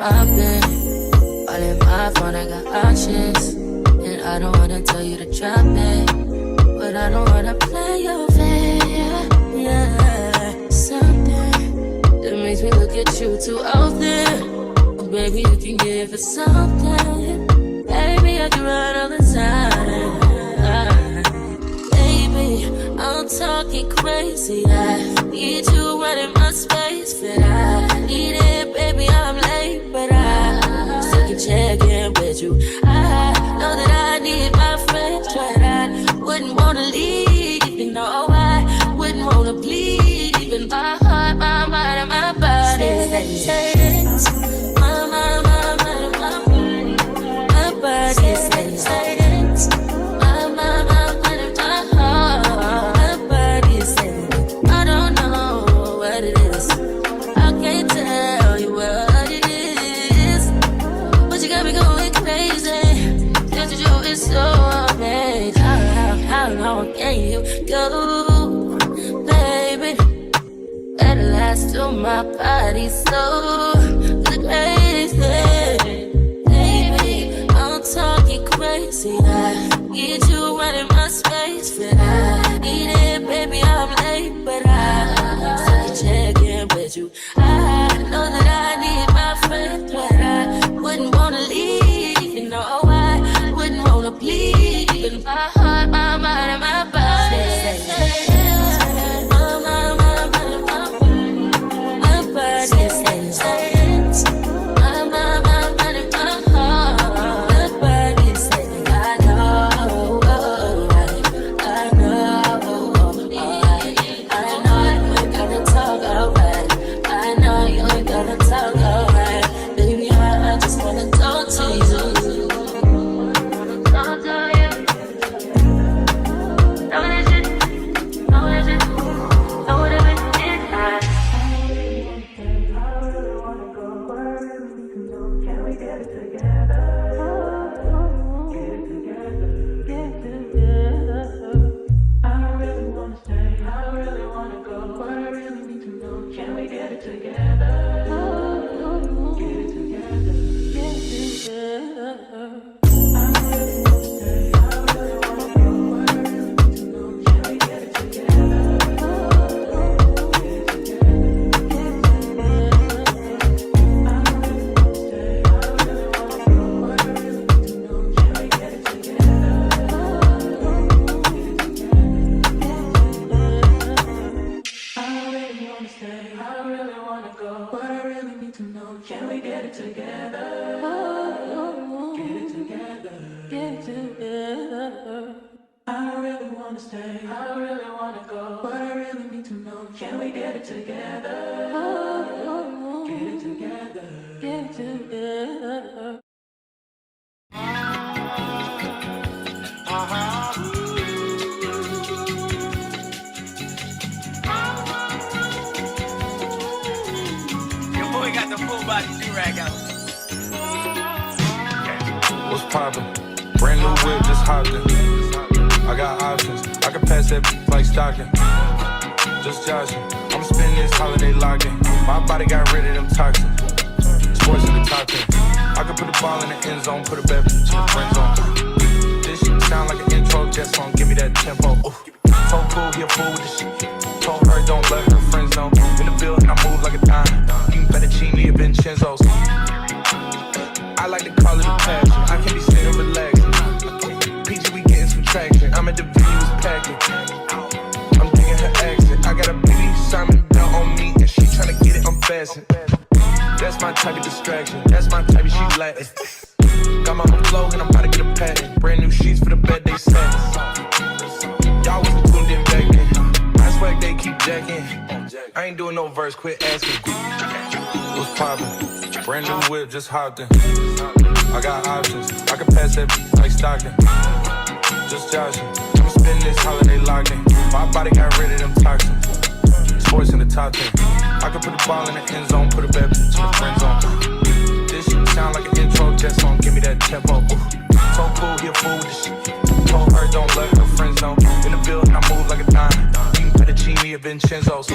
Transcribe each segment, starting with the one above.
I've been all in my phone, I got options. And I don't wanna tell you to drop it, but I don't wanna play your fair. Yeah, something that makes me look at you too often. Oh, baby, you can give it something. Baby, I can run all the time. Baby, I'm talking crazy. I need you right in my space, but I need it, baby. I'm late, but I still can check in with you. I know that I need my friends, but I wouldn't wanna leave. You know, I wouldn't wanna bleed. Even my heart, my mind, and my body. My mind, my mind, my body. My body says my mind, my mind, and my heart. My body says I don't know what it is. I can't tell you what it is, but you got me going crazy. Just to you is so amazing. How long can you go, baby? Better last till my body's so crazy. Baby, I'm talking crazy. I need you right in my space, but I need it, baby. I'm late, but I still can check in with you. I know that I need my friends, but I wouldn't wanna leave. You know, I wouldn't wanna bleed. Even my heart, my mind, and my body. What's poppin'? Brand new whip, just hopped in. I got options, I can pass that like stocking. Just joshing, I'm spending this holiday locking. My body got rid of them toxins. Sports in the top 10. I can put the ball in the end zone, put it back to the friend zone. This shit sound like an intro jet song, give me that tempo. Ooh. So cool, he a fool with the shit. Told her don't let her friends know. In the building, I move like a dime. Eating fettuccine at Vincenzo's. I like to call it a passion. I can be sitting relaxing. PG, we getting some traction. I'm at the venue, it's packing. I'm digging her accent. I got a baby Simon belt on me, and she tryna get it unfastened. That's my type of distraction. That's my type of she Latin. Got my own flow, and I'm about to get a patent. Brand new sheets for the bed they set. Y'all wasn't tuned in back then. I swag they keep jacking. I ain't doing no verse, quit asking. What's poppin'? Brand new whip, just hopped in. I got options, I can pass that like stocking. Just joshing, I'm spending this holiday locking. My body got rid of them toxins. Sports in the top 10. I can put the ball in the end zone, put it back to the friend zone. This shit sound like an intro jet song, give me that tempo. Ooh. So cool, he a fool with the shit. Told her don't let her friends know. In the building, I move like a dime. Eating fettuccine at Vincenzo's.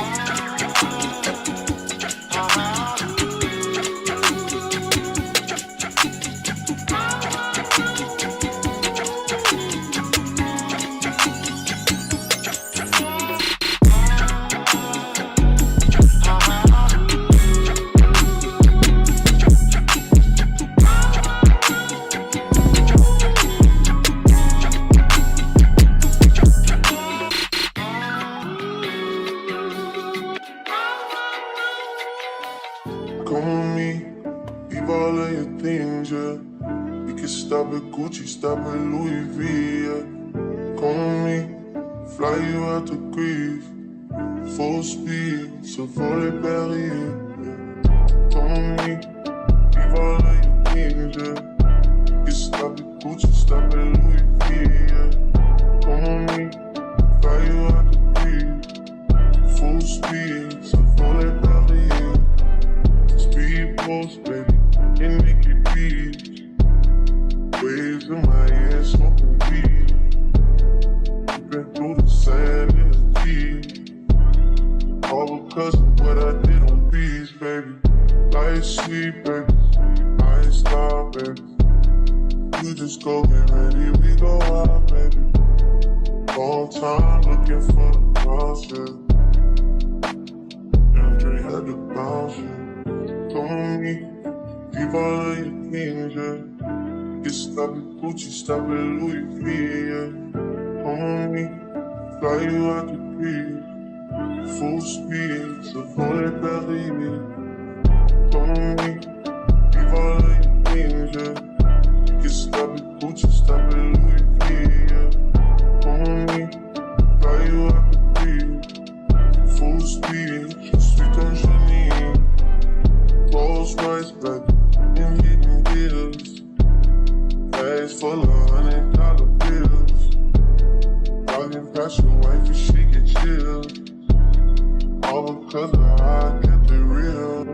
Come with me, leave all of your things, yeah. We can stop at Gucci, stop at Louis V, yeah. Come with me, fly you out to Greece, full speed, so volley Paris, yeah. Come with me, leave all of your things, yeah. We can stop at Gucci, stop at Louis V, yeah. Come with me, fly you out to Greece, full speed, so volley Paris, yeah. Speed post, baby, in Nicky Beach. Waves in my head, smoking weed. Been through the sand in the deep. All because of what I did on beats, baby. Light sweet, baby. I ain't stop, baby. You just go get ready, we go out, baby. Long time looking for the bounce, yeah. Andre had to bounce, yeah. Come with me, leave all of your things, yeah. Get stop at Gucci, stop at Louis V, yeah. Come with me, fly you out to Greece, full speed, so volley Paris, yeah. Come with me, leave all of your things, yeah. Get stop at Gucci, stop at Louis V, yeah. Come with me, fly you out to Greece, full speed, so sweet on Janine. Rolls Royce, baby, and hitting deals. Bags full of $100 bills. Walking past your wife and she get chilled. All because of how I kept it real.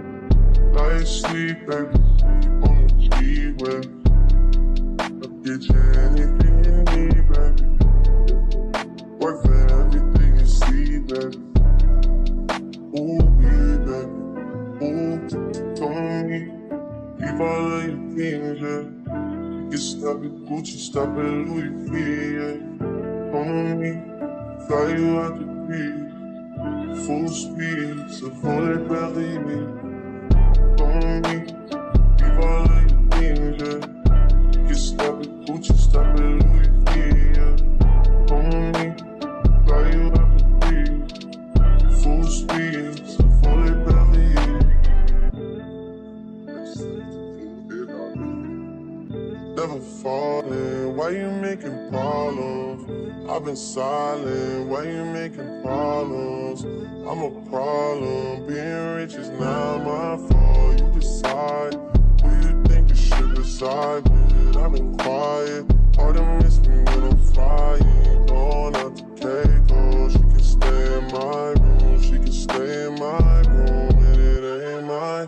Light sleep, baby, on the G-Way. I'll get you anything you need, baby. Work for everything you see, baby. Ooh, baby, ooh, come with me. Leave all of your things, yeah. Get stop at Gucci, stop at Louis V, yeah. Come with me, fly you out to Greece, full speed, so volley Paris, yeah. Come with me, leave all of your things, yeah. Get stop at Gucci, stop at Louis V, yeah. Come with me, fly you out to Greece, full speed, so volley Paris, yeah. Never falling, why you making problems? I've been silent, why you making problems? I'm a problem, being rich is not my fault. You decide who you think you should reside with. I've been quiet, hard to miss me when I'm flying. Going out to Keiko, she can stay in my room, she can stay in my room, and it ain't mine.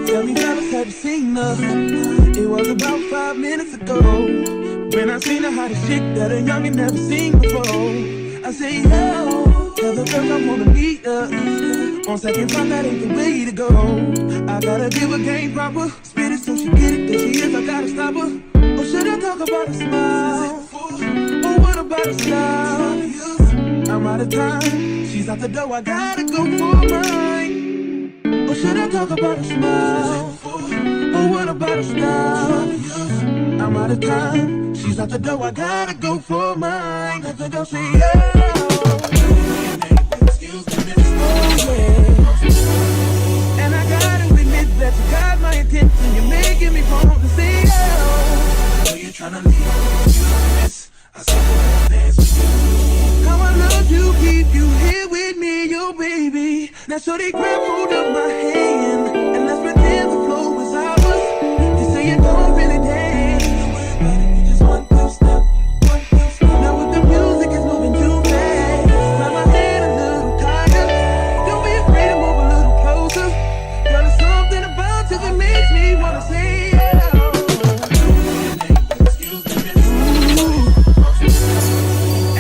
Tell me how have you seen her? It was about 5 minutes ago when I seen the hottest chick that a youngin' never seen before. I say, yo, tell the girl I wanna meet her. On second thought, that ain't the way to go. I gotta give her game proper, spit it so she get it. There she is, I gotta stop her. Or should I talk about her smile? Or what about her style? I'm out of time, she's out the door, I gotta go for mine. Or should I talk about her smile? Or what about her style? I'm out of time, she's out the door, I gotta go for mine. Let the girl say, excuse me, miss. Oh, yeah. And I gotta admit that you got my attention. You're making me want to say, oh. So you're trying to leave you, miss. I saw you dance with you. How I love to keep you here with me, yo, baby. Now so they grab hold of my hand and let's pretend the flow is ours. You say you don't really dance, but if you just one, two step. Now with the music is moving too fast, grab my hand a little tighter. Don't be afraid to move a little closer. Girl, there's something about you that makes me wanna say, excuse me, miss.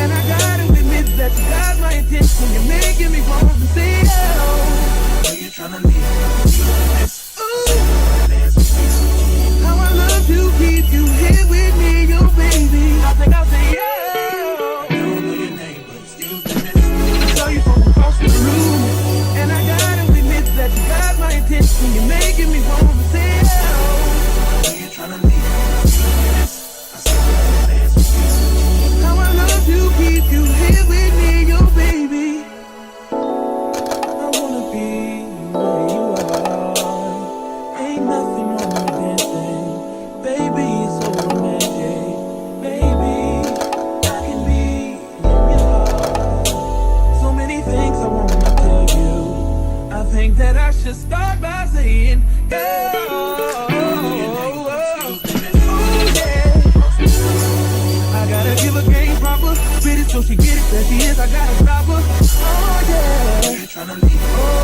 And I gotta admit that you got my attention. You're making me want to say, should start by saying, yeah. I gotta give her game proper. Spit it so she get it. There she is, I gotta stop her. Oh yeah. Tryna leave. Oh.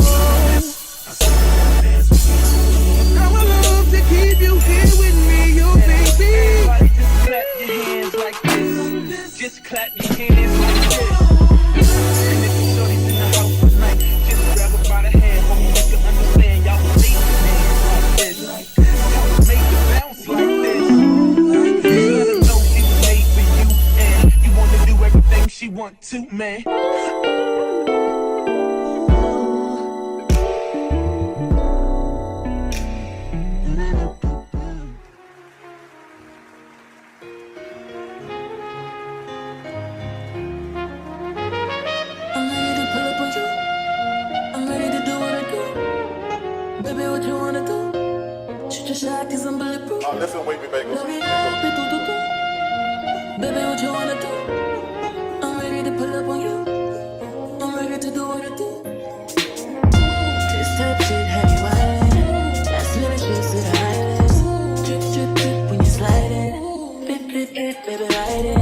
Now I love to keep you here with me, you baby. Everybody just clap your hands like this. Just clap your hands like this. And if the shorty's in the house tonight, just grab her by the hand. Hope you can understand. Y'all will make your hands like this. Y'all make it bounce like this. You gotta know she was made for you, and you wanna do everything she want to, man. Oh, listen, wait me back. Baby, what you wanna do? I'm ready to pull up on you. I'm ready to do what I do. This type shit have you wildin'. Last minute shit to the highlights. Drip, drip, drip when you sliding. Flip, flip, flip, baby, ride it.